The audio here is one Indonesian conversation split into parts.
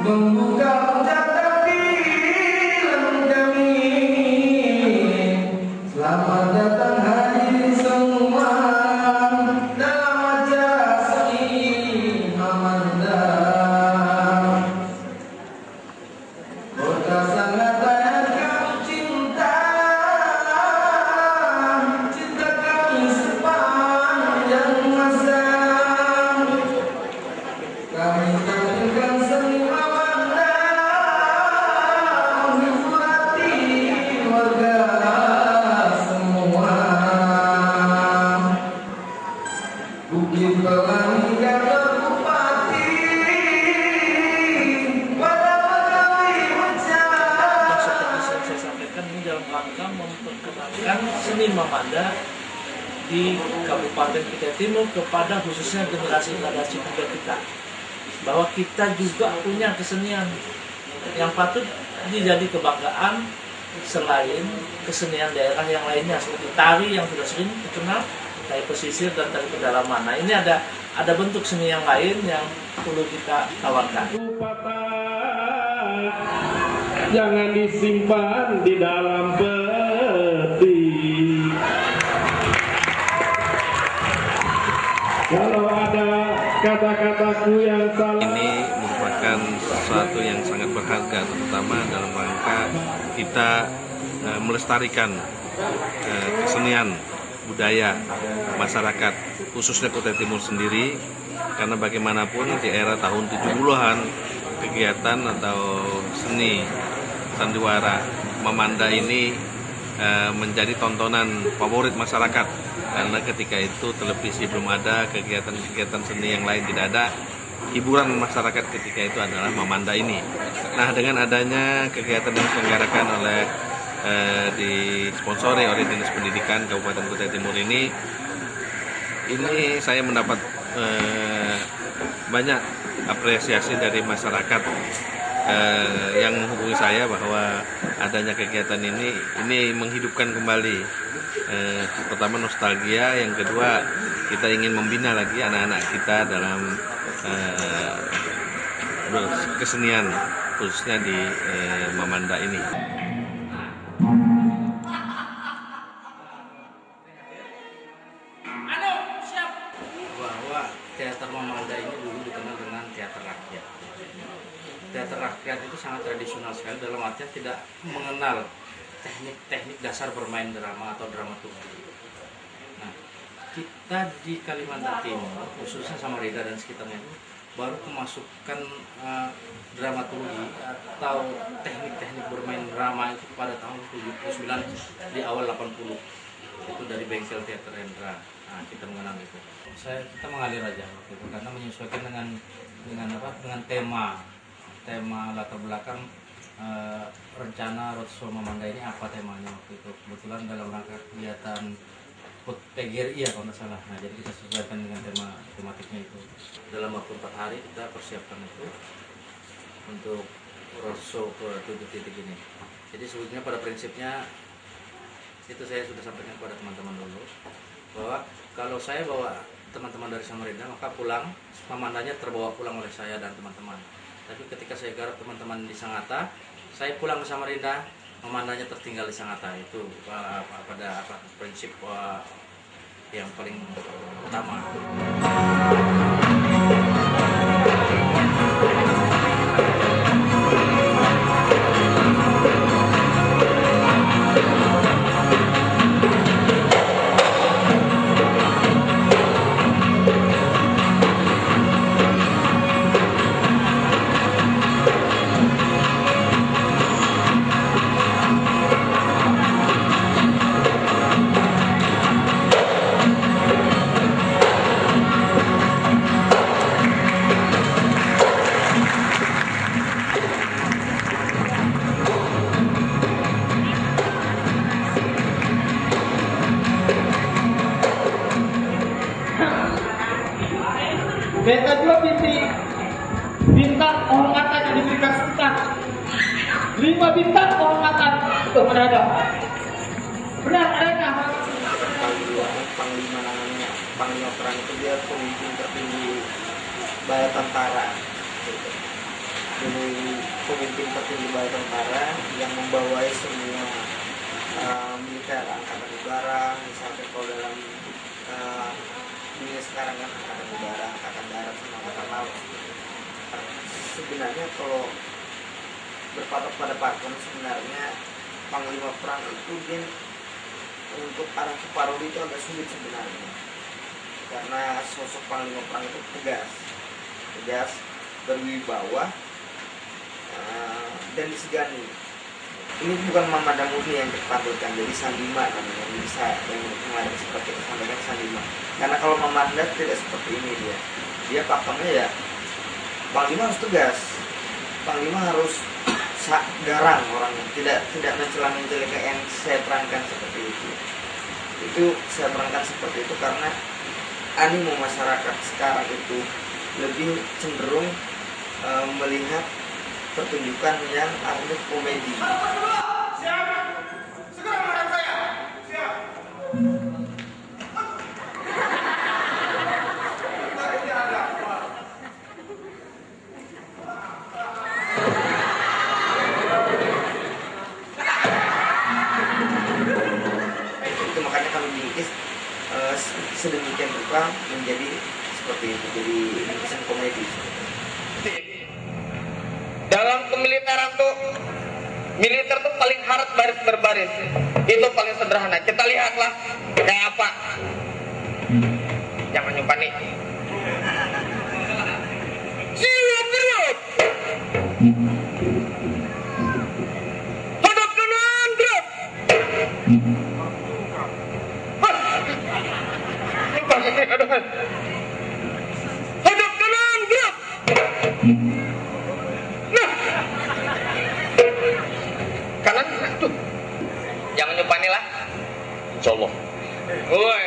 Membuka tapi kami. Selamat datang hari semua dalam acara seni Mamanda. Kota sangat banyak kami cinta, cinta kami sepanjang masa. Kami tampilkan seni Mamanda, menghibur hati warga semua. Bukit Pelangi kantor bupati, pada pegawai ucap. Seperti saya sampaikan, ini dalam rangka memperkenalkan seni Mamanda di Kabupaten Kutai Timur kepada khususnya generasi muda kita, bahwa kita juga punya kesenian yang patut dijadi kebanggaan selain kesenian daerah yang lainnya seperti tari yang sudah sering dikenal, tari pesisir dan tari pedalaman. Nah, ini ada bentuk seni yang lain yang perlu kita tawarkan. Jangan disimpan di dalam peti. Kalau ada kata-kataku yang salah. Ini merupakan sesuatu yang sangat berharga, terutama dalam rangka kita melestarikan kesenian budaya masyarakat khususnya Kutai Timur sendiri, karena bagaimanapun di era tahun 70-an kegiatan atau seni sandiwara Mamanda ini menjadi tontonan favorit masyarakat, karena ketika itu televisi belum ada, kegiatan-kegiatan seni yang lain tidak ada, hiburan masyarakat ketika itu adalah Mamanda ini. Nah, dengan adanya kegiatan yang diselenggarakan oleh disponsori oleh Dinas Pendidikan Kabupaten Kutai Timur ini saya mendapat banyak apresiasi dari masyarakat yang menghubungi saya bahwa adanya kegiatan ini menghidupkan kembali, pertama nostalgia, yang kedua kita ingin membina lagi anak-anak kita dalam kesenian khususnya di Mamanda ini. Bahwa teater Mamanda ini dulu dikenal dengan teater rakyat. Teater rakyat itu sangat tradisional sekali, dalam artian tidak mengenal teknik-teknik dasar bermain drama atau dramaturgi. Nah, kita di Kalimantan Timur, khususnya Samarinda dan sekitarnya itu, baru kemasukan dramaturgi atau teknik-teknik bermain drama itu pada tahun 79 di awal 80. Itu dari Bengkel Teater Rendra. Nah, kita mengenal itu. Kita mengalir aja waktu itu karena menyesuaikan dengan tema latar belakang rencana Roadshow Mamanda ini, apa temanya waktu itu. Kebetulan dalam rangka kegiatan PGRI ya kalau tidak salah. Nah, jadi kita sesuaikan dengan tematiknya itu. Dalam waktu 4 hari kita persiapkan itu untuk Roadshow ke 7 titik ini. Jadi sebetulnya pada prinsipnya itu saya sudah sampaikan kepada teman-teman dulu, bahwa kalau saya bawa teman-teman dari Samarinda, maka pulang Mamandanya terbawa pulang oleh saya dan teman-teman. Tapi ketika saya garap teman-teman di Sangatta, saya pulang ke Samarinda, Mamandanya tertinggal di Sangatta. Itu pada prinsip yang paling utama. komedi. Bintang kehormatan yang diberikan Sultan. 5 bintang kehormatan untuk berada. Benar adanya. Panglima namanya Panglima Perang itu dia pemimpin tertinggi bala tentara. Jadi pemimpin tertinggi bala tentara yang membawai semua militer angkatan udara, misalnya kalau dalam dunia sekarang kan angkatan udara, angkatan darat, sama angkatan laut. Sebenarnya kalau berpatok pada pakem, sebenarnya Panglima Perang itu dia untuk arah ke parodi itu agak sulit sebenarnya, karena sosok Panglima Perang itu tegas, berwibawa, dan disegani. Ini bukan Mama Damuni yang ditampilkan, jadi Sandima namanya, yang bisa yang kemarin seperti itu sampaikan Sandima. Karena kalau Mama Anda tidak seperti ini, dia pakemnya ya Panglima harus tegas, Panglima harus garang orangnya, tidak mencela-mencela kayak yang saya perankan seperti itu. Itu saya perankan seperti itu karena animo masyarakat sekarang itu lebih cenderung melihat pertunjukan yang artis komedi. Siap. Segera marah saya. Siap. Itu makanya kami bikin sedemikian rupa menjadi seperti itu, jadi bingkisan komedi. Dalam kemiliteran tuh, militer tuh paling harus baris berbaris. Itu paling sederhana. Kita lihatlah kayak apa. Jangan nyumpani. Siap gerak. Hadap kanan gerak. Aduh. Hadap kanan gerak. Nah, kanan tuh, jangan nyupani lah. Insyaallah. Woi,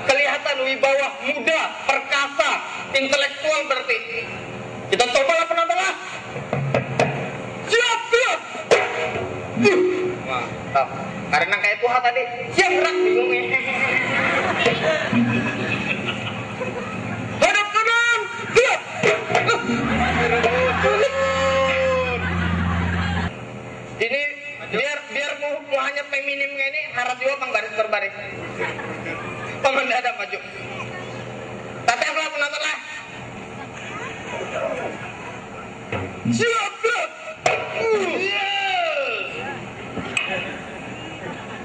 kelihatan wibawa, muda, perkasa, intelektual berarti. Kita cobalah penonton lah. Siap gerak. Mantap. Karena kayak Tuhan tadi, siap gerak bingung. Hadap kanan, gerak. Ini biar mau hanya feminim kayak ini, harap juga bang baris berbaris. Paman ada maju. Tapi aku lah penonton lah. Siap gerak.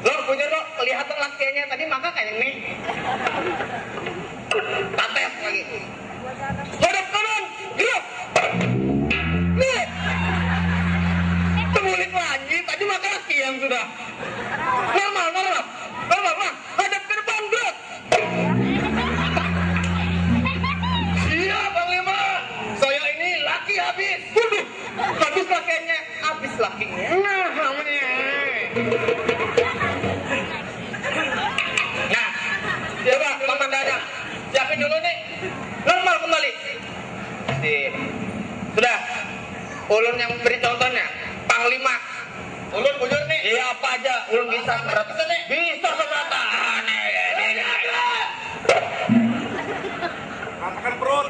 Lo punya lo kelihatan lakiannya tadi maka kayak ini. Tates lagi. Hadap kanan, gerak. Nih. Temulik lagi, tadi maka laki yang sudah. Normal. Hadap ke depan, gerak. Siap, Panglima. Saya ini laki habis. Waduh, habis lakiannya, habis lakinya. Nah, namanya. Nah, coba Paman Dadang, siapin dulu nih. Normal kembali. Sip. Sudah. Ulun yang beri contohnya. Panglima. Ulun nih. Iya apa aja. Ulun bisa seberata. Bisa seberata. Ratakan perut.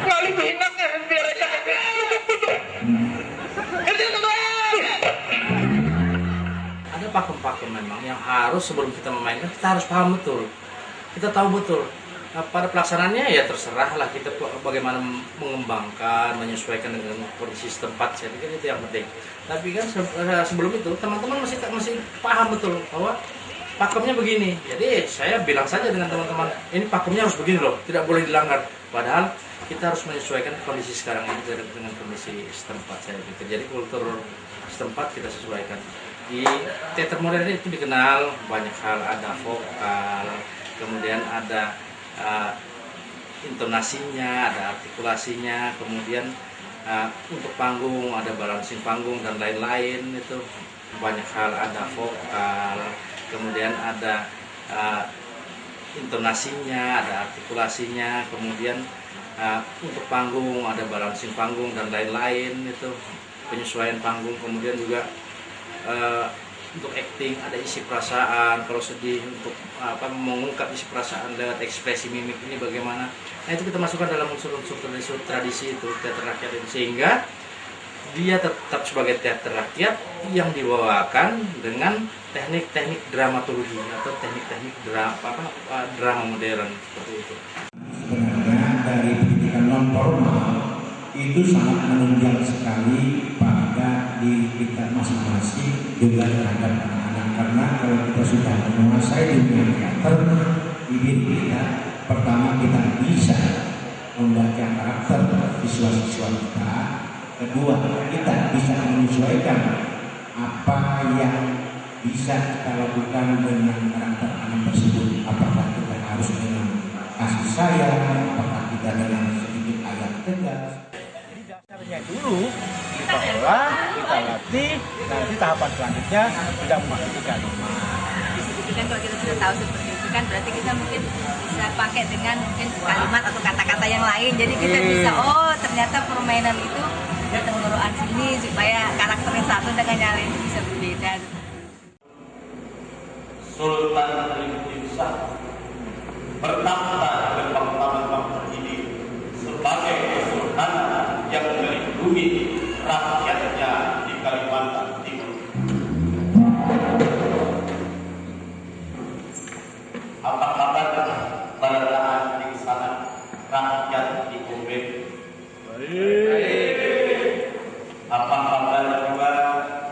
Ngali binatnya biar aja. Ada pakem-pakem memang yang harus sebelum kita memainkan kita harus paham betul, kita tahu betul. Nah, pada pelaksanaannya ya terserah lah kita bagaimana mengembangkan, menyesuaikan dengan kondisi setempat. Saya pikir itu yang penting. Tapi kan sebelum itu teman-teman masih paham betul bahwa pakemnya begini. Jadi saya bilang saja dengan teman-teman, ini pakemnya harus begini loh, tidak boleh dilanggar. Padahal kita harus menyesuaikan kondisi sekarang ini dengan kondisi setempat. Saya pikir jadi kultur setempat kita sesuaikan. Di teater modern itu dikenal banyak hal, ada vokal, kemudian ada intonasinya, ada artikulasinya, kemudian untuk panggung ada balancing panggung dan lain-lain. Itu banyak hal, ada vokal, kemudian ada intonasinya, ada artikulasinya, kemudian untuk panggung ada balancing panggung dan lain-lain, itu penyesuaian panggung. Kemudian juga untuk acting ada isi perasaan, kalau sedih untuk mengungkap isi perasaan lewat ekspresi mimik ini bagaimana. Nah itu kita masukkan dalam unsur-unsur tradisi itu teater rakyat ini, sehingga dia tetap sebagai teater rakyat yang dibawakan dengan teknik-teknik dramatologi atau teknik-teknik drama modern seperti itu. Sebenarnya dari pendidikan non formal itu sangat menunjang sekali pada diri kita masing-masing juga terhadap anak-anak, karena kalau kita sudah menguasai dunia teater di diri kita, pertama kita bisa membaca karakter siswa-siswa kita, kedua kita bisa menyesuaikan apa yang bisa kita lakukan dengan karakter anak tersebut, apakah kita harus dengan kasih sayang, apakah kita dengan sedikit ayat tegas. Dulu kita olah, kita latih, nanti tahapan selanjutnya sudah memasuki kalimat. Jadi kan kalau kita sudah tahu seperti itu kan berarti kita mungkin bisa pakai dengan mungkin kalimat atau kata-kata yang lain. Jadi kita bisa, oh ternyata permainan itu ada tenggorokan sini supaya karakternya satu dengan yang lain bisa berbeda. Sultan Rimsah bertakhta di depan tanah ini sebagai kesultanan yang melindungi rakyatnya di Kalimantan Timur. Apa kabar keadaan di sana, rakyat di Gombe? Apa kabar juga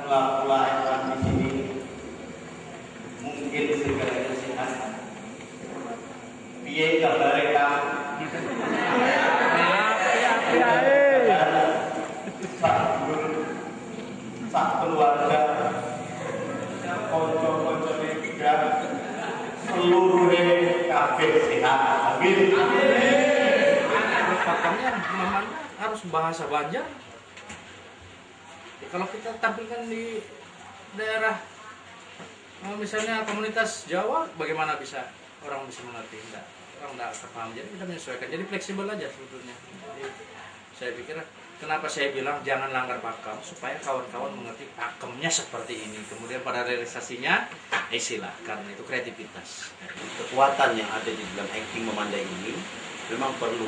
pula-pula yang di sini? Mungkin segalanya sehat. Piye kabare kamu? Sak keluarga, konco-konco tiga, seluruhnya kabeh sehat. Amin. Pakemnya harus bahasa Banjar. Ya, kalau kita tampilkan di daerah misalnya komunitas Jawa, bagaimana bisa orang bisa mengerti? Orang tidak terpaham. Jadi kita menyesuaikan. Jadi fleksibel aja sebetulnya. Jadi saya pikir kenapa saya bilang jangan langgar pakem, supaya kawan-kawan mengerti pakemnya seperti ini. Kemudian pada realisasinya, silahkan, itu kreativitas. Kekuatan yang ada di dalam acting memandai ini memang perlu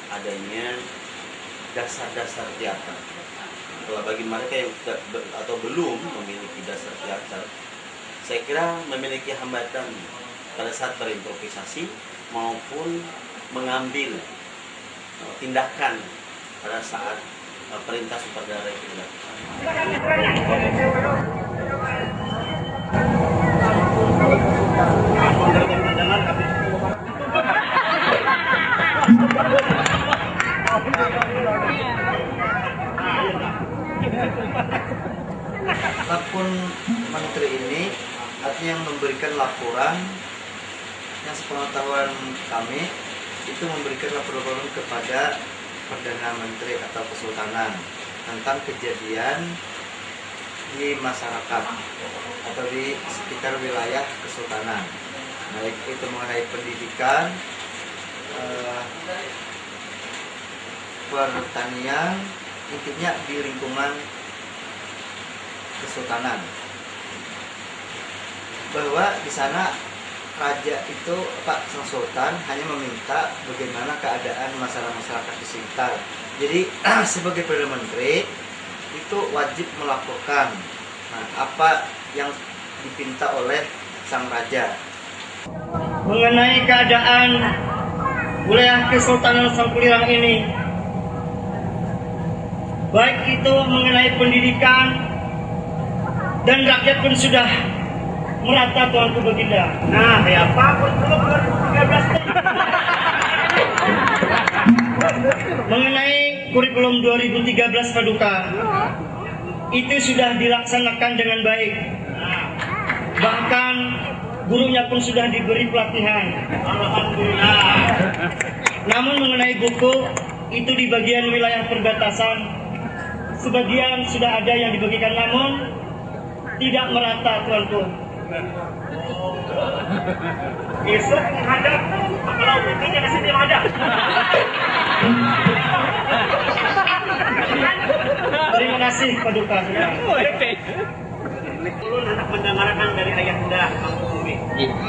adanya dasar-dasar teater. Kalau bagi mereka yang atau belum memiliki dasar teater, saya kira memiliki hambatan pada saat berimprovisasi maupun mengambil tindakan pada saat perintah sutradara itu dilakukan. Adapun menteri ini artinya yang memberikan laporan, yang sepengetahuan kami itu memberikan laporan kepada Perdana Menteri atau Kesultanan tentang kejadian di masyarakat atau di sekitar wilayah Kesultanan, baik itu mengenai pendidikan, pertanian, intinya di lingkungan Kesultanan, bahwa di sana raja itu Pak Sang Sultan hanya meminta bagaimana keadaan masyarakat di sekitar. Jadi sebagai Perdana Menteri itu wajib melaporkan apa yang dipinta oleh sang raja mengenai keadaan wilayah Kesultanan Sangkulirang ini, baik itu mengenai pendidikan dan rakyat pun sudah merata, Tuanku Baginda. Nah, ya Pak, belum 2013 mengenai kurikulum 2013 Paduka itu sudah dilaksanakan dengan baik. Bahkan gurunya pun sudah diberi pelatihan. Alhamdulillah. Namun mengenai buku itu di bagian wilayah perbatasan, sebagian sudah ada yang dibagikan, namun tidak merata, Tuanku. Esok menghadap, kalau bukunya kasih dia menghadap. Terima kasih Paduka. Ulun hendak mendengarkan dari Ayahanda Mangku Bumi.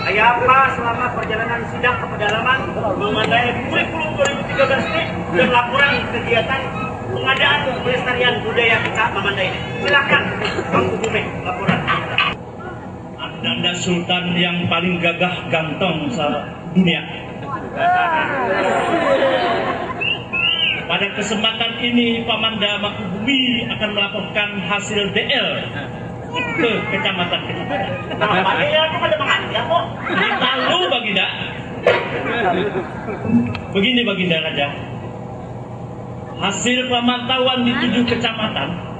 Ayah apa selama perjalanan sidang ke pedalaman mengenai kurikulum 2013 ini dan laporan kegiatan pengadaan pelestarian budaya kita Mamanda ini. Silakan Mangku Bumi laporan. Anda Sultan yang paling gagah ganteng dunia. Pada kesempatan ini Pamanda Mangkubumi akan melaporkan hasil DL ke kecamatan-kecamatan. Tahu Baginda. Begini Baginda Raja. Hasil pemantauan di 7 kecamatan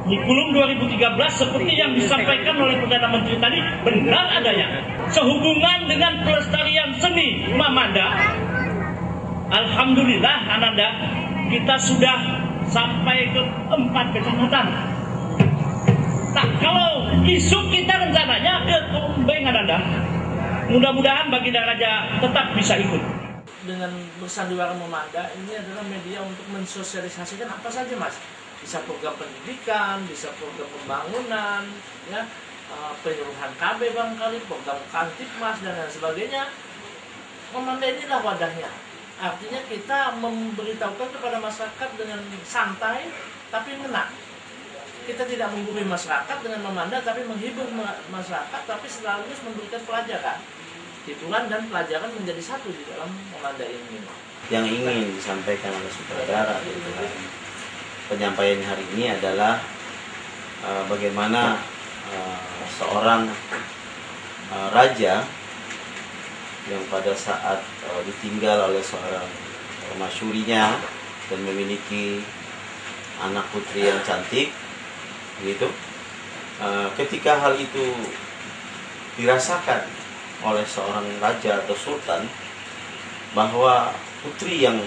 kurikulum 2013 seperti yang disampaikan oleh Perdana Menteri tadi benar adanya. Sehubungan dengan pelestarian seni Mamanda, alhamdulillah Ananda, kita sudah sampai ke 4 kecamatan. Nah, kalau isu kita rencananya ke Tumbeng Ananda, mudah-mudahan Baginda Raja tetap bisa ikut. Dengan bersandiwara Mamanda ini adalah media untuk mensosialisasikan apa saja Mas. Bisa program pendidikan, bisa program pembangunan, ya, penyuluhan KB barangkali, program Kantipmas dan lain sebagainya. Mamanda inilah wadahnya. Artinya kita memberitahukan kepada masyarakat dengan santai tapi ngena. Kita tidak menggurui masyarakat dengan Mamanda tapi menghibur masyarakat tapi sekaligus memberikan pelajaran. Hiburan dan pelajaran menjadi satu di dalam Mamanda ini. Yang ingin disampaikan oleh sutradara penyampaian hari ini adalah bagaimana seorang raja yang pada saat ditinggal oleh seorang permasyurinya dan memiliki anak putri yang cantik, gitu. Ketika hal itu dirasakan oleh seorang raja atau sultan, bahwa putri yang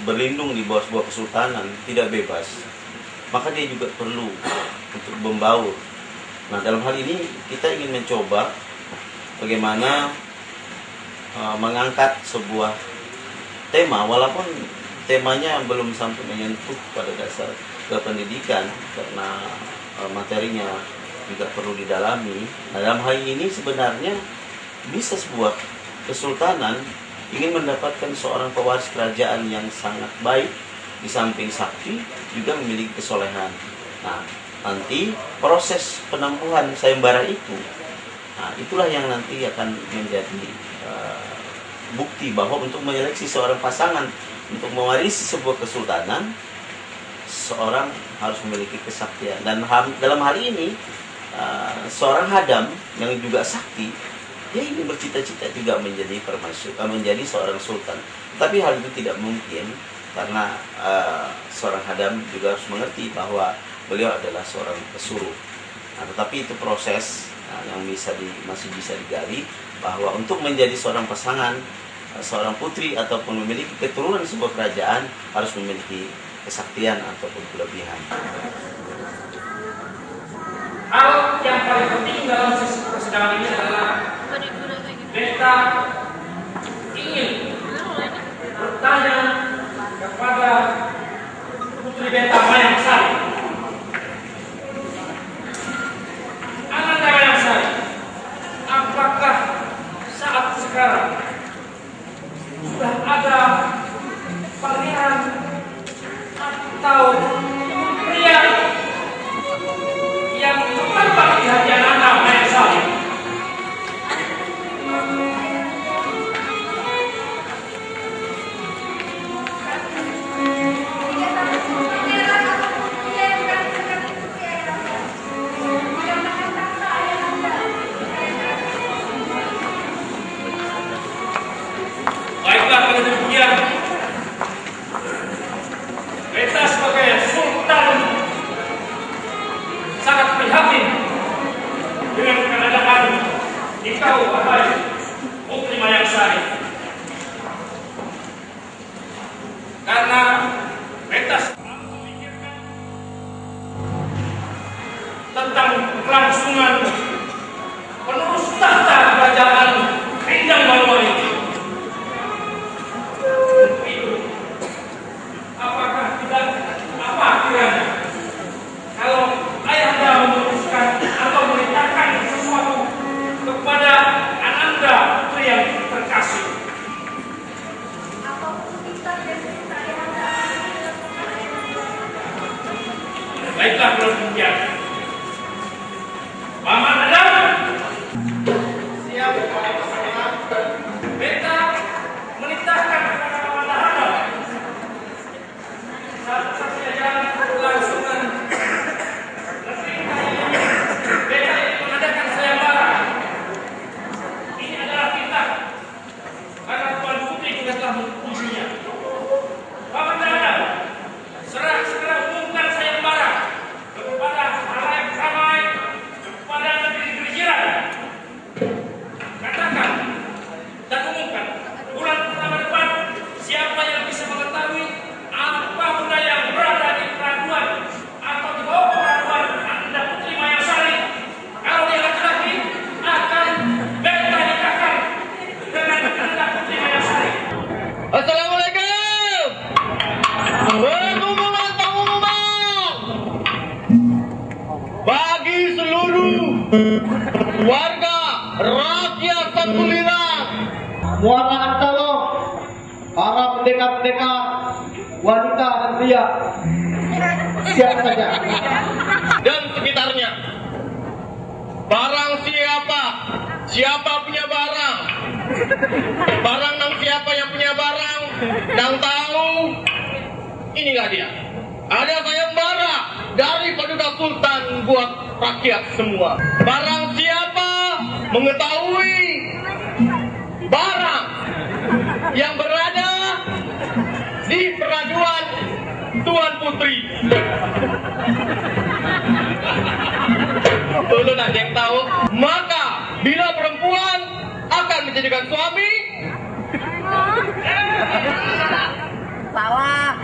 berlindung di bawah sebuah kesultanan tidak bebas, maka dia juga perlu untuk membaur. Nah, dalam hal ini kita ingin mencoba bagaimana mengangkat sebuah tema, walaupun temanya belum sampai menyentuh pada dasar kependidikan karena materinya juga perlu didalami. Nah, dalam hal ini sebenarnya bisa sebuah kesultanan ingin mendapatkan seorang pewaris kerajaan yang sangat baik, di samping sakti juga memiliki kesolehan. Nah, nanti proses penempuhan sayembara itu, nah, itulah yang nanti akan menjadi bukti bahwa untuk menyeleksi seorang pasangan untuk mewarisi sebuah kesultanan, seorang harus memiliki kesaktian. Dan dalam hal ini seorang hadam yang juga sakti, dia ingin bercita-cita juga menjadi seorang sultan. Tapi hal itu tidak mungkin karena seorang hadam juga harus mengerti bahwa beliau adalah seorang pesuruh. Nah, tetapi itu proses yang masih bisa digali, bahwa untuk menjadi seorang pasangan, seorang putri ataupun memiliki keturunan sebuah kerajaan harus memiliki kesaktian ataupun kelebihan. Hal yang paling penting dalam persidangan ini adalah kita ingin bertanya kepada Putri Beta Mayangsari. Ananda Mayangsari, apakah saat sekarang sudah ada pangeran atau pria yang tertampak di hati Ananda Mayangsari? Baiklah, kalau demikian, kita sebagai sultan sangat prihatin dengan keadaan engkau, wahai Putri Mayangsari, karena kita memikirkan tentang kelangsungan penerus tahta kerajaan Rindang Balua ini. Baiklah kalau demikian. Paman Adam. Siap. Beta menitahkan kepada Paman Adam satu-satunya jalan kelangsungan negeri ini. Beta ingin mengadakan sayembara. Ini adalah titah karena Tuan Putri juga telah mengujinya. Paman Adam, segera umumkan sayembara kepada halayak ramai, kepada negeri-negeri jiran. Katakan dan umumkan bulan pertama depan siapa yang bisa mengetahui apa benda yang berada di peraduan atau di bawah peraduan Anda Putri Mayasari. Kalau dia laki-laki akan beta nikahkan dengan Anda Putri Mayasari. Assalamualaikum. Pengumuman bagi seluruh warga rakyat Sangkulirang, Muara Antalo, para pendekar-pendekar, wanita dan pria, siapa saja, dan sekitarnya. Barang siapa punya barang, nang siapa yang punya barang, nang tahu, inilah dia. Ada sayembara dari Paduka Sultan buat rakyat semua. Barang siapa mengetahui barang yang berada di peraduan Tuan Putri, belum ada yang tahu, maka bila perempuan akan menjadikan suami, Salah.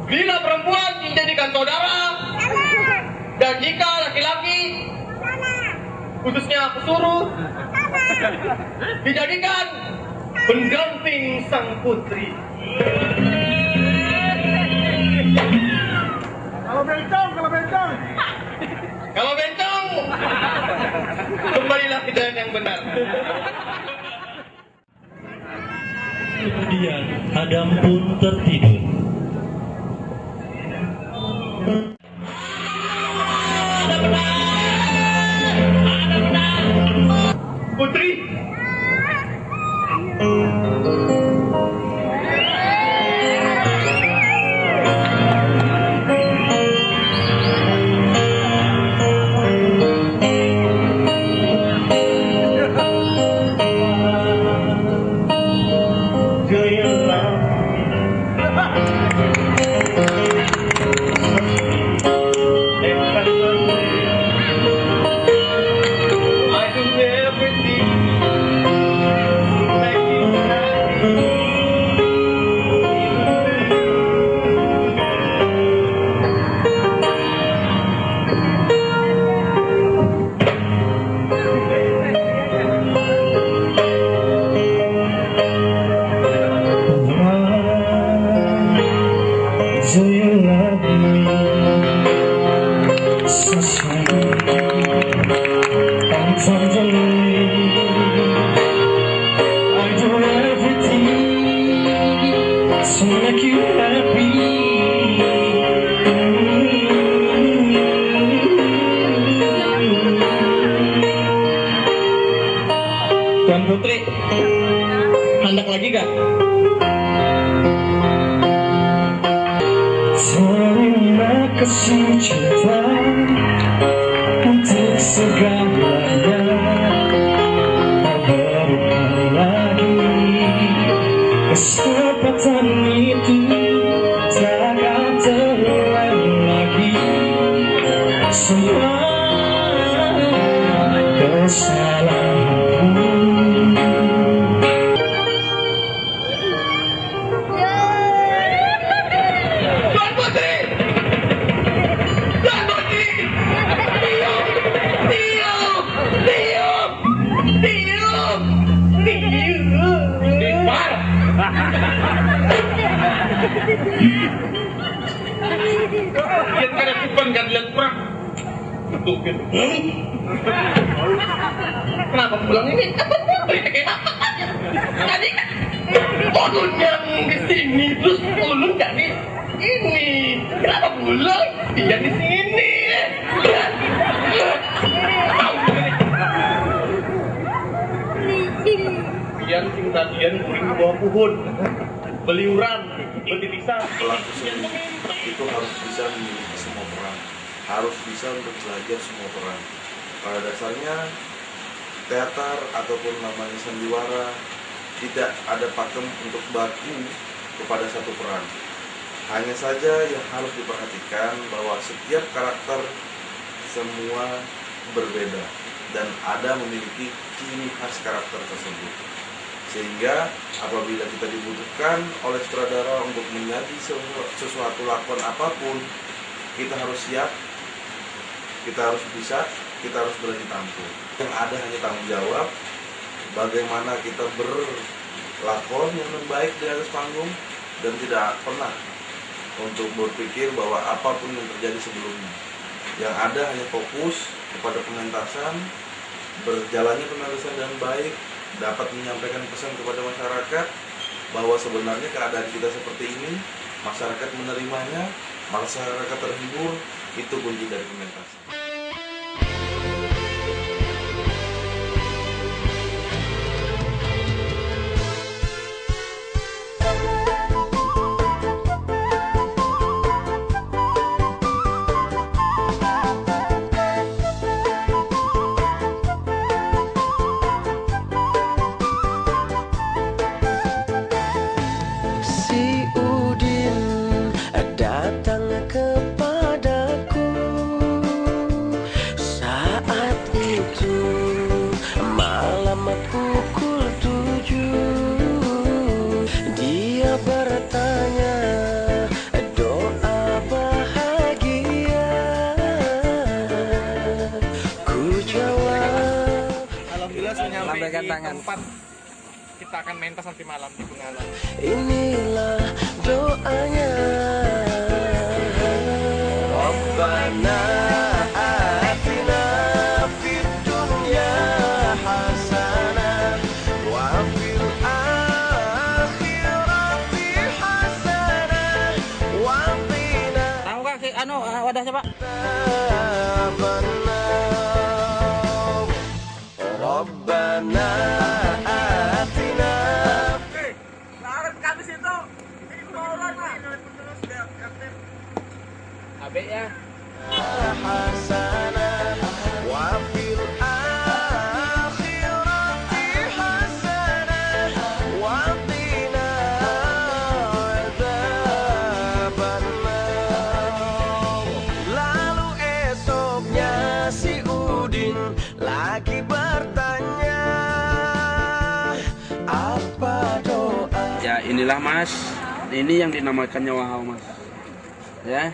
bila perempuan dijadikan saudara, dan jika laki-laki, khususnya pesuruh, dijadikan pendamping sang putri. Kalau bencong, kembalilah ke jalan yang benar. Kemudian Adam pun tertidur. Putri, Tuan Putri, hendak lagi gak? Terima kasih cinta untuk segalanya. Tak berikan lagi kesempatan itu, takkan terulang lagi. Semua kesalahanku. Tuan Putri! Tuan Putri! Tiup! Tiup! Tiup! Tiup! Tiup! Dipar! Lihat kada kupang kan lihat perang. Betul. Kenapa pulang ini? Apa Putri? Kenapa? Tadi kan ulun yang di sini, terus ulun jadi ini. Kenapa pulang? Dia di sini. latihan guling di bawah pohon, beliuran, bertitisan. Pelaku seni itu harus bisa memiliki semua peran, harus bisa untuk belajar semua peran. Pada dasarnya teater ataupun namanya sandiwara tidak ada pakem untuk baku kepada satu peran. Hanya saja yang harus diperhatikan bahwa setiap karakter semua berbeda dan ada memiliki ciri khas karakter tersebut. Sehingga apabila kita dibutuhkan oleh sutradara untuk menjadi sesuatu lakon apapun, kita harus siap, kita harus bisa, kita harus berani tampil. Yang ada hanya tanggung jawab bagaimana kita berlakon yang baik di atas panggung dan tidak pernah untuk berpikir bahwa apapun yang terjadi sebelumnya. Yang ada hanya fokus kepada pementasan, berjalannya pementasan dengan baik, dapat menyampaikan pesan kepada masyarakat bahwa sebenarnya keadaan kita seperti ini, masyarakat menerimanya, masyarakat terhibur, itu kunci dari pementasan. Lambaikan tangan. Kita akan mentas nanti malam di Bengawan. Inilah doanya. Rabbana atina fid dunya hasanah wa fil akhirati hasanah wa qina. Tahu Kak wadahnya, Pak? Rabbana atina. Kami situ. Ini orang lah. Abe ya. Hasanah wa fil akhirati hasanah wa qina adzabannar. Lalu esoknya si Udin lagi bertanya, apa doa? Ya inilah Mas, ini yang dinamakannya wahau Mas. Ya,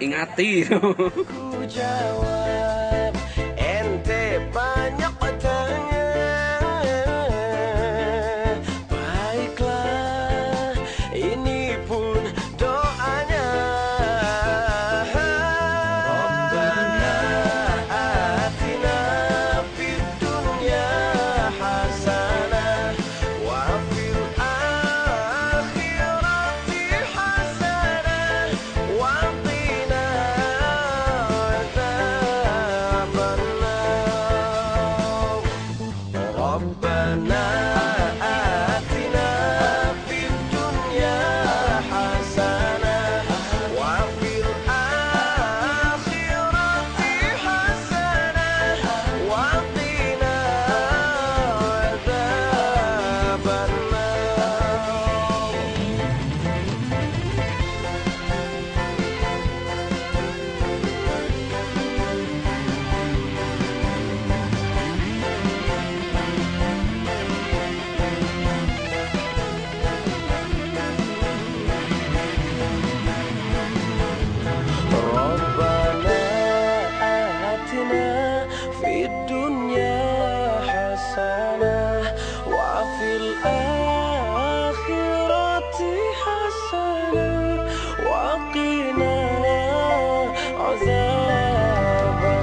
ingati. Ku jawab, ente banyak tanya. Baiklah, ini pun doanya. Rabbana atina fid dunya hasanah wa fil akhirati hasanah wa qina adzabannar. Rabbana atina fid dunya hasanah wa fil akhirati hasanah wa qina Rabbana atina fid dunya hasanah wa fil akhirati hasanah wa qina azabannar.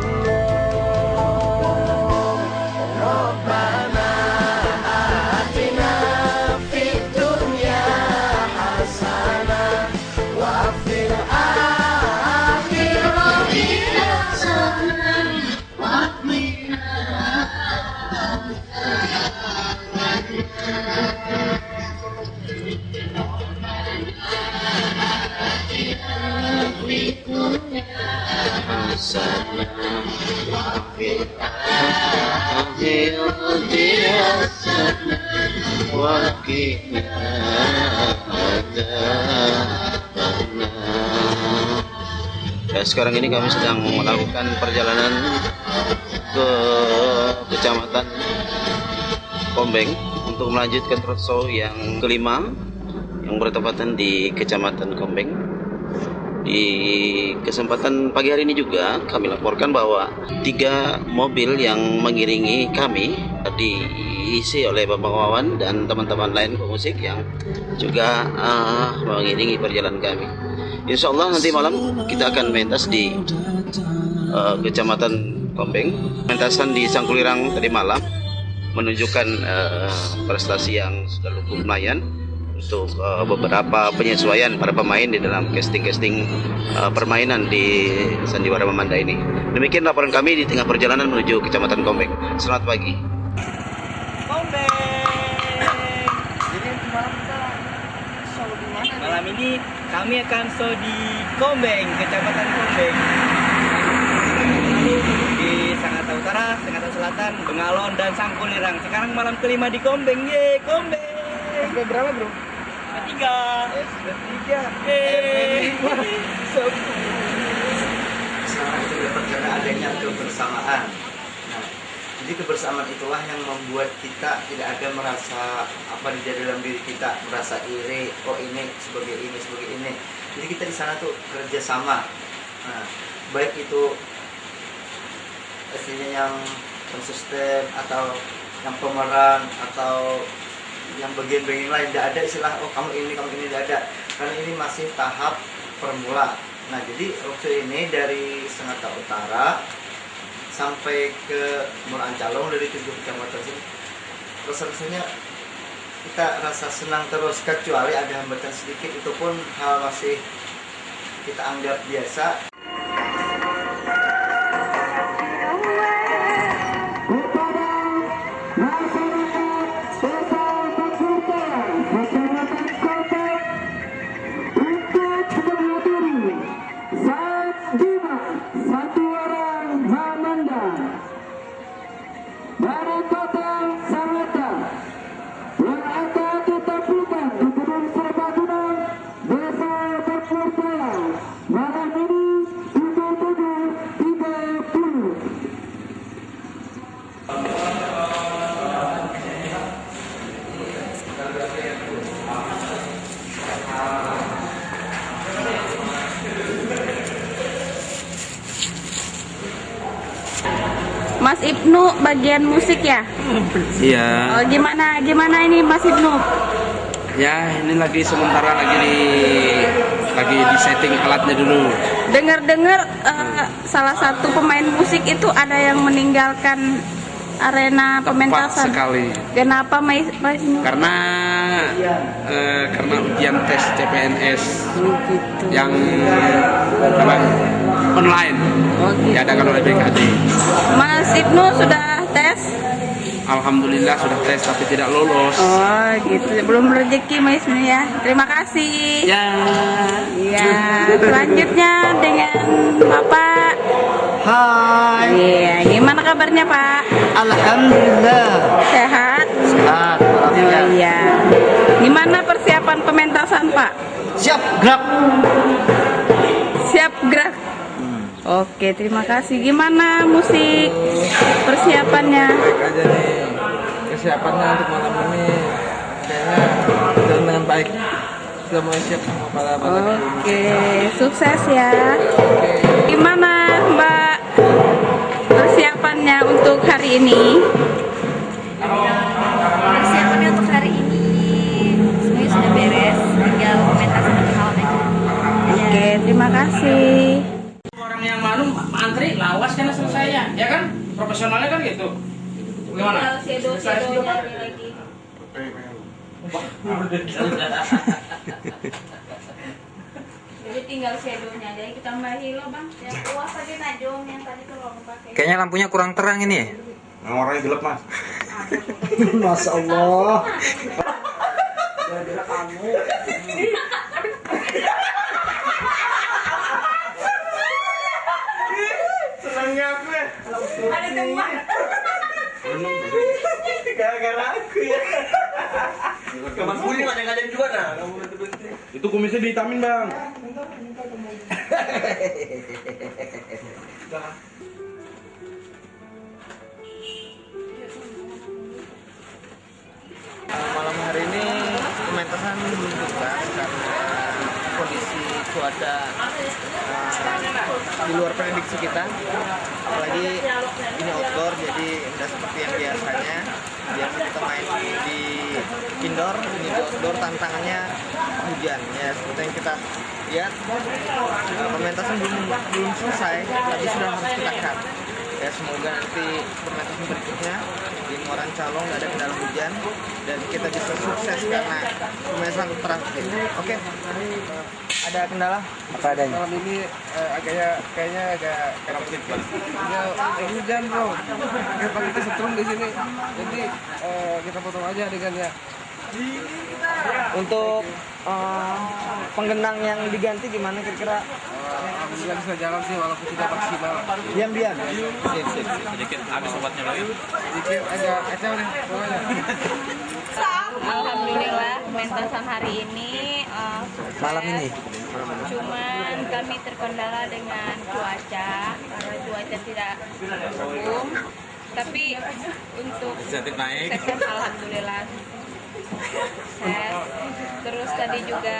Rabbana atina fid dunya hasanah wa fil akhirati في الدنيا حسنة وفي الآخرة حسنة وقنا عذاب النار. Ya, sekarang ini kami sedang melakukan perjalanan ke Kecamatan Kombeng untuk melanjutkan roadshow yang kelima yang bertepatan di Kecamatan Kombeng. Di kesempatan pagi hari ini juga kami laporkan bahwa 3 mobil yang mengiringi kami diisi oleh Bapak Wawan dan teman-teman lain pemusik yang juga mengiringi perjalanan kami. Insya Allah nanti malam kita akan mentas di Kecamatan Kombeng. Mentasan di Sangkulirang tadi malam menunjukkan prestasi yang sudah lumayan untuk beberapa penyesuaian para pemain di dalam casting permainan di Sandiwara Mamanda ini. Demikian laporan kami di tengah perjalanan menuju Kecamatan Kombeng. Selamat pagi. Kombeng. Jadi malam kita show di mana? Malam ini kami akan show di Kombeng, Kecamatan Kombeng. Di Sangatta Utara, Sangatta Selatan, Bengalon dan Sangkulirang. Sekarang malam kelima di Kombeng. Ye, Kombeng. SP berapa, Bro? SP3. SP3. Sekarang itu dapat karena adanya kebersamaan. Nah, jadi kebersamaan itulah yang membuat kita tidak ada merasa apa di dalam diri kita merasa iri, oh ini sebagai ini. Jadi kita di sana tuh kerjasama. Nah, baik itu aslinya yang konsisten atau yang pemeran atau yang bagian-bagian lain, tidak ada istilah oh kamu ini tidak ada, karena ini masih tahap permula. Nah, jadi waktu ini dari Sangatta Utara sampai ke Murancalong dari 7 kecamatan sini, rasanya kita rasa senang terus, kecuali ada hambatan sedikit, itu pun hal masih kita anggap biasa. Mas Ibnu bagian musik ya? Iya. Oh, gimana ini Mas Ibnu? Ya, ini lagi sementara lagi di setting alatnya dulu. Dengar-dengar salah satu pemain musik itu ada yang meninggalkan arena pementasan. Tepat sekali. Kenapa Mas Ibnu? Karena ujian tes CPNS yang online diadakan oleh BKD. Mas Ibnu sudah tes? Alhamdulillah sudah tes tapi tidak lolos. Oh gitu, belum rezeki Mas Ibnu ya. Terima kasih. Ya. Ya. Selanjutnya dengan Bapak. Hai. Iya, gimana kabarnya Pak? Alhamdulillah. Sehat? Sehat. Oh iya. Gimana persiapan pementasan Pak? Siap gerak. Siap gerak. Oke, terima kasih. Gimana musik persiapannya? Baik aja nih. Kesiapannya untuk malam ini kayaknya jalan dengan baik. Sudah mulai siap sama para Oke, sukses ya. Gimana Mbak persiapannya untuk hari ini? Persiapannya untuk hari ini semuanya sudah beres, tinggal pementasan dan hal aja. Oke, terima kasih. Orang yang malu antri lawas kan selesainya, ya kan? Profesionalnya kan gitu. Gimana? Shadow-nya lagi. Jadi tinggal shadownya aja kita tambahin loh bang. Yang puas tadi najong yang tadi tuh lo pakai. Kayaknya lampunya kurang terang ini. Warnanya gelap mas. Masya Allah. Gara-gara kamu. Gara-gara aku ya. Kamar kuning ada yang ngadain juga nah. Itu kumisnya dihitamin bang. Malam hari ini pementasan belum tuntas karena kondisi cuaca di luar prediksi kita. Apalagi ini outdoor, jadi tidak seperti yang biasanya. Biasa kita main di indoor, ini di outdoor, tantangannya hujan. Ya seperti yang kita lihat, pementasan belum selesai, tapi sudah harus kita cut. Ya semoga nanti pementasan berikutnya di Muaran Calong nggak ada kendala hujan dan kita bisa sukses karena pementasan terakhir. Oke. Ada kendala? Apa adanya? Malam ini kayaknya agak sedikit bang. Ya hujan bro. Kita setrum di sini. Jadi kita potong aja adegannya. Untuk penggenang yang diganti gimana kira-kira? Alhamdulillah bisa jalan sih walaupun tidak maksimal. Diam-diam. Sip. Sedikit habis obatnya lagi. Sedikit agak kacau deh pokoknya. Alhamdulillah pementasan hari ini sukses. Malam ini. Cuman kami terkendala dengan cuaca karena cuaca tidak mendukung. Tapi untuk Insentif naik. sukses alhamdulillah. Sukses. Terus tadi juga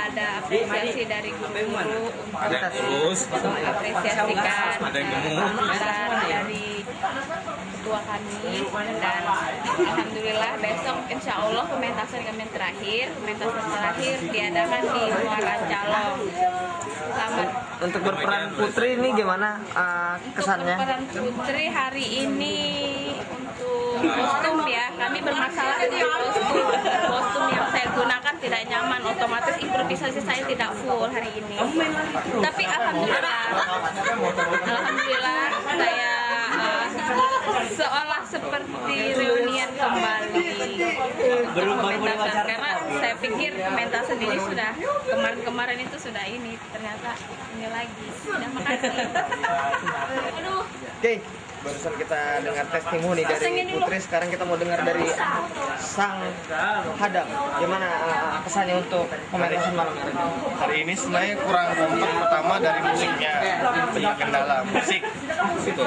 ada apresiasi dari guru-guru untuk mengapresiasikan pementasan dari ketua kami dan alhamdulillah besok insya Allah pementasan kami terakhir diadakan di Muaran Calong. Selamat. Untuk berperan Putri ini gimana kesannya? Untuk berperan Putri hari ini untuk kostum ya kami bermasalah dengan kostum yang saya gunakan tidak nyaman, otomatis improvisasi saya tidak full hari ini. Tapi alhamdulillah saya seolah seperti reunian kembali pementasan karena saya pikir pementasan ini sudah kemarin itu sudah ini ternyata ini lagi. Sudah makasih. Oke, barusan kita dengar testimoni dari Putri, sekarang kita mau dengar dari Sang Hadam. Gimana kesannya untuk pementasan malam ini? Hari ini sebenarnya kurang kompak, pertama dari musiknya, banyak kendala musik gitu.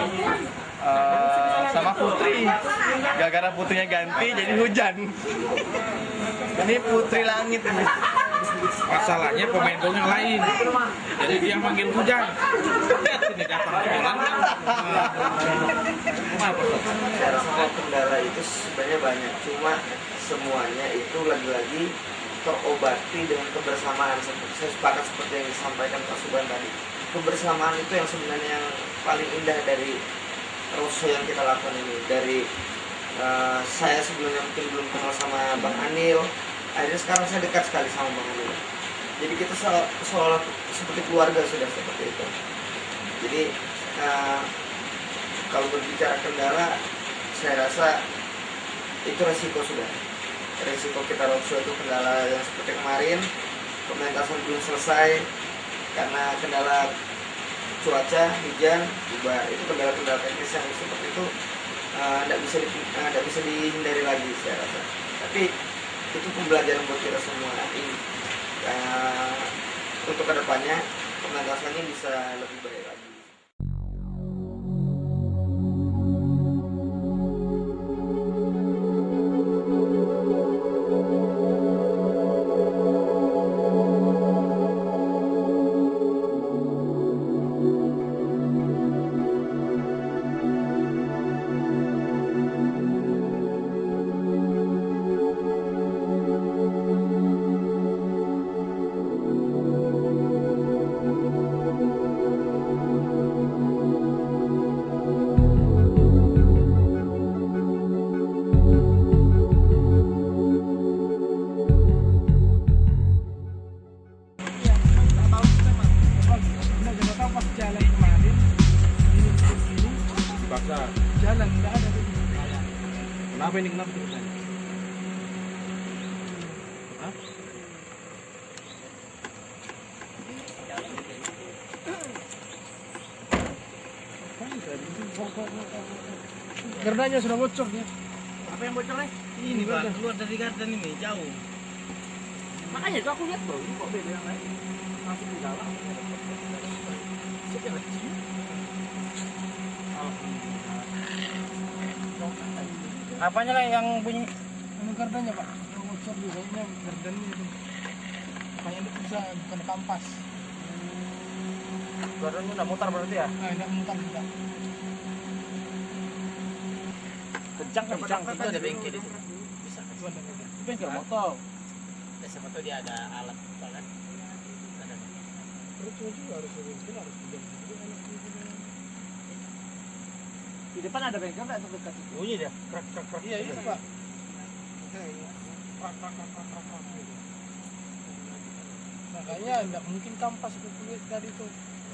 Sama Putri, gara-gara Putrinya ganti jadi hujan. Ini Putri Langit. Masalahnya pemain gong yang lain. Jadi dia manggil hujan. Ini datang hujan. Saya rasa kendala itu sebenarnya banyak, cuma semuanya itu lagi-lagi terobati dengan kebersamaan. Saya sepakat seperti yang disampaikan Pak Subhan tadi. Kebersamaan itu yang sebenarnya yang paling indah dari roadshow yang kita lakukan ini. Dari saya sebelumnya mungkin belum kenal sama Bang Anil, akhirnya sekarang saya dekat sekali sama Bang Anil. Jadi kita seolah seperti keluarga sudah seperti itu. Jadi kalau berbicara kendala, saya rasa itu resiko sudah. Resiko kita roadshow itu kendala yang seperti kemarin, pementasan belum selesai karena kendala cuaca, hujan, bubar. Itu kendala-kendala teknis yang seperti itu tidak bisa dihindari lagi saya rasa. Tapi itu pembelajaran buat kita semua. Untuk kedepannya pementasannya bisa lebih baik lagi. Jalan nggak ada. Kenapa ini kenapa? Hah? Gardanya sudah bocor dia. Apa yang bocor nih? Ini Pak, gardan. keluar dari gardan ini jauh. Makanya itu aku lihat tuh, ini kok beda yang lain. Masuk di dalam. Apanya lah yang bunyi? Ini gardanya Pak, yang bocor juga. Ini gardannya itu. Kayak itu bisa bukan kampas. Gardannya udah mutar berarti ya? Nah, ini mutar juga. Kencang, itu ada bengkel itu. Bisa. Bengkel motor. Siapa tahu dia ada alat kan? Terus juga harus bengkel, harus diam juga anak itu. Di depan ada bengkel nggak tuh dekat itu? Bunyi dia. Krak. Iya, itu Pak. Krak. Makanya nggak mungkin kampas itu kulit tadi itu.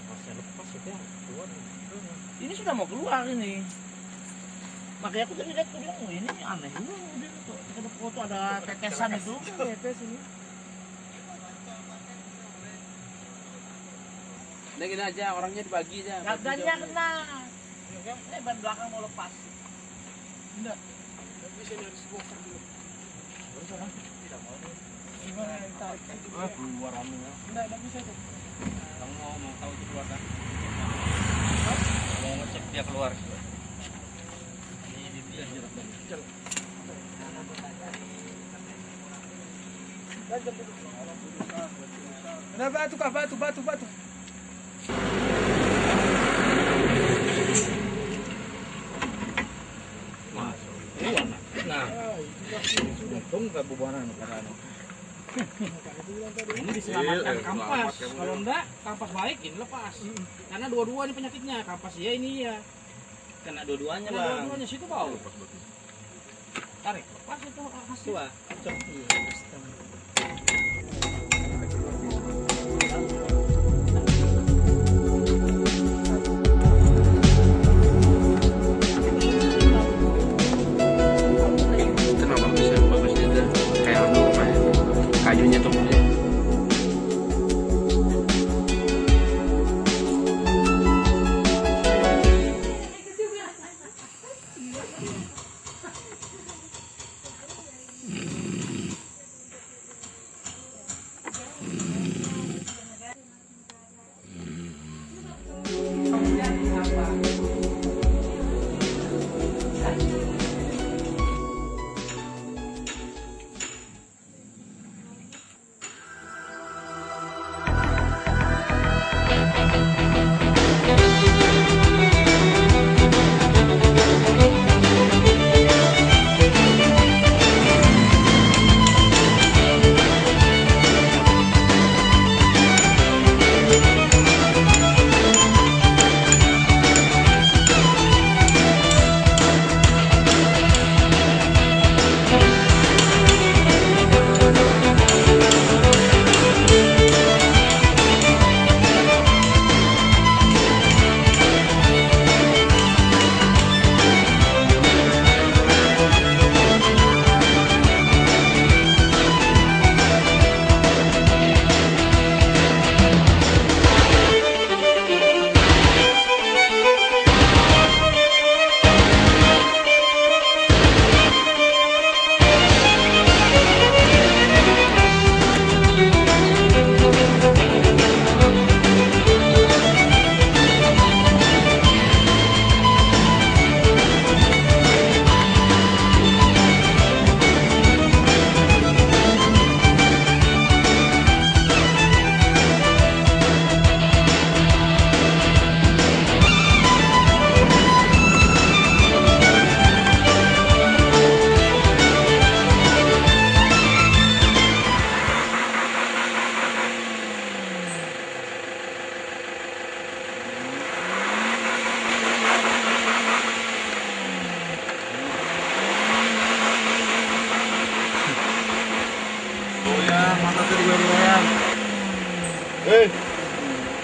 Masih lepas itu ya. Keluar. Ini sudah mau keluar ini. Makanya aku tadi lihat, aku bilang, oh ini aneh juga. Ada foto, ada tetesan itu. Tetes ini. Udah gini aja, orangnya dibagi aja. Gardannya kena. Ini ban belakang mau lepas. Enggak. Nggak bisa harus bongkar dulu. Tidak mau nih. Gimana kita? Keluar anu ya. Enggak bisa tuh. Kamu mau tahu itu keluar kan? Mau ngecek dia keluar. Ada batu kah? Batu. Nah, untung nggak bubaran karena ini diselamatkan kampas. Kalau enggak, kampas baik ini lepas. Karena dua-dua ini penyakitnya, kampas ya ini ya. Kena dua-duanya Kena bang. dua-duanya situ bau. Tarik, lepas itu hasil. Kenapa bagusnya itu kayak apa ya? Kayunya tuh.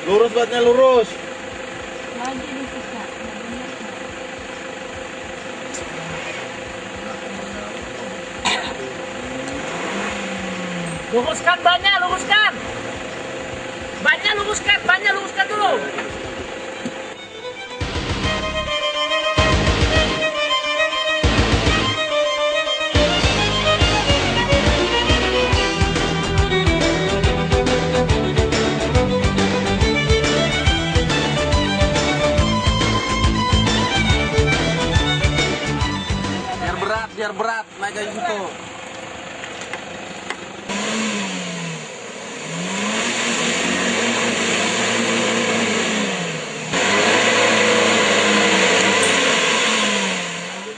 Lurus batnya lurus. Luruskan bannya, luruskan. Bannya luruskan dulu. Satu.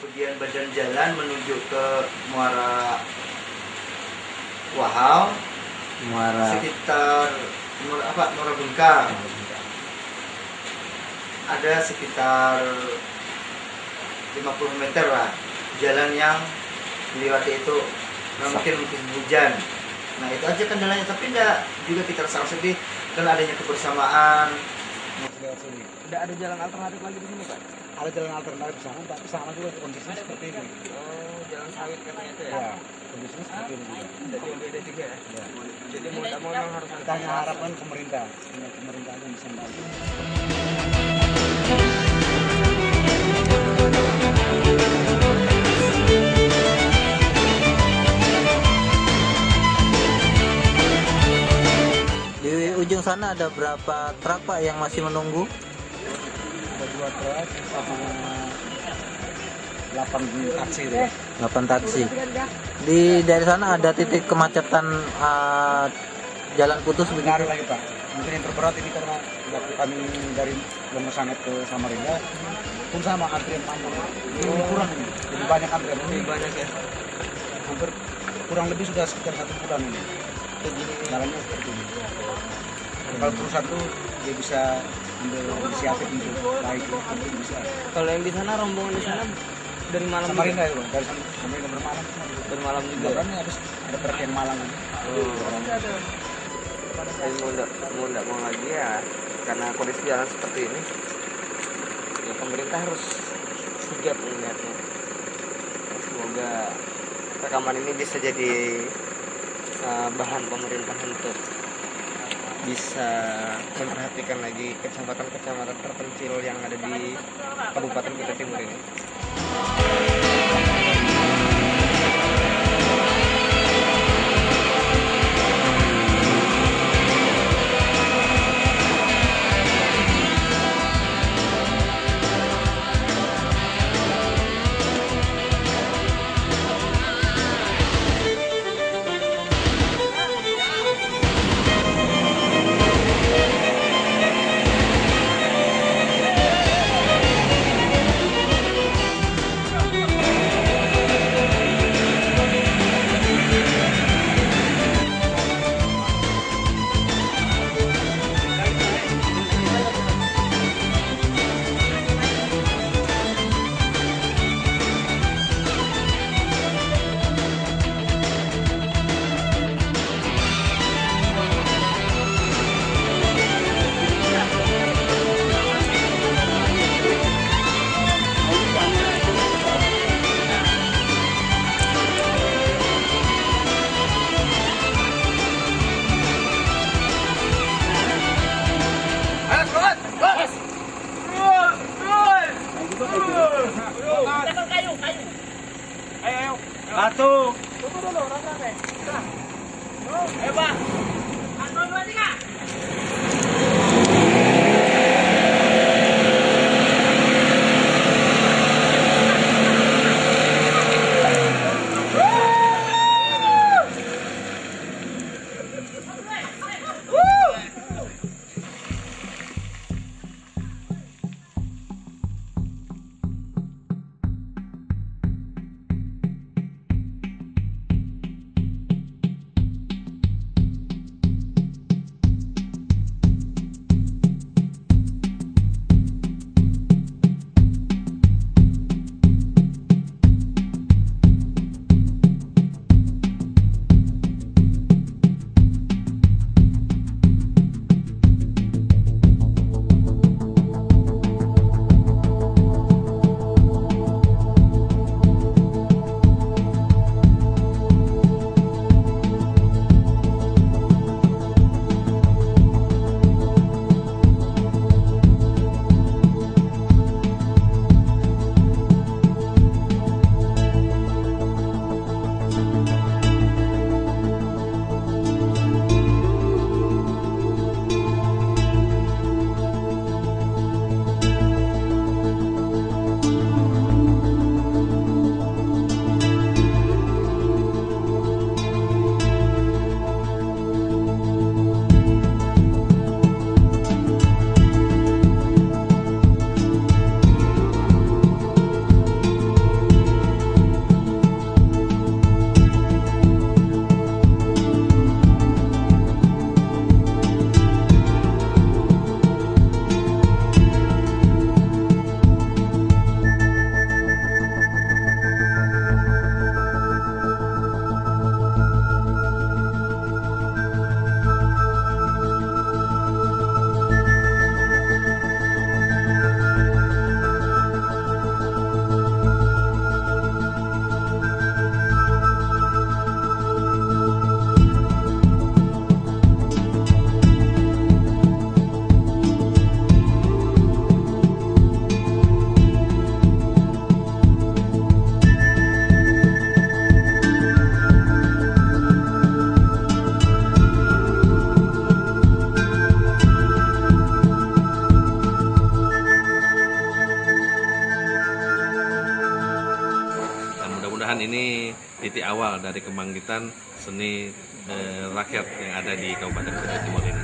Bagian badan jalan menuju ke Muara Wahau, sekitar Muara Bungkang. Ada sekitar 50 meter lah jalan yang dilewati itu. Nah, mungkin hujan. Nah itu aja kendalanya, tapi enggak juga kita rasa sedih karena adanya kebersamaan. Tidak ada jalan alternatif lagi di sini, Pak? Ada jalan alternatif sana, tapi sama juga kondisinya seperti ini. Oh, jalan sawit katanya itu ya? Ya, kondisinya seperti ini juga. Jadi yang beda juga ya? Ya. Jadi mau tidak mau memang harus Kita hanya harapkan pemerintah yang bisa membantu. Di ujung sana ada berapa truk Pak yang masih menunggu? Ada 2 truk sama 8 taksi itu. 8 taksi. Dari sana ada titik kemacetan jalan putus begitu? Nggak ada lagi Pak. Mungkin yang terberat ini karena waktu kami dari Lomosanet ke Samarinda pun sama antrian panjang. Ini kurang ini, lebih banyak antrian. lebih banyak ya? Hampir kurang lebih sudah sekitar 1 bulan ini. Jalannya seperti ini. Kalau perusahaan tuh dia bisa ambil inisiatif untuk baik, mungkin bisa. Kalau yang di sana, rombongan di sana dari malam Samarinda itu, dari Samarinda bermalam. Bermalam juga. Kan habis ada truk yang malam. Saya mau tidak mau lagi ya, karena kondisi jalan seperti ini, ya pemerintah harus sigap melihatnya. Semoga rekaman ini bisa jadi bahan pemerintah untuk bisa memperhatikan lagi kecamatan-kecamatan terpencil yang ada di Kabupaten Kuta Timur ini. awal dari kebangkitan seni rakyat yang ada di Kabupaten Kutai Timur ini.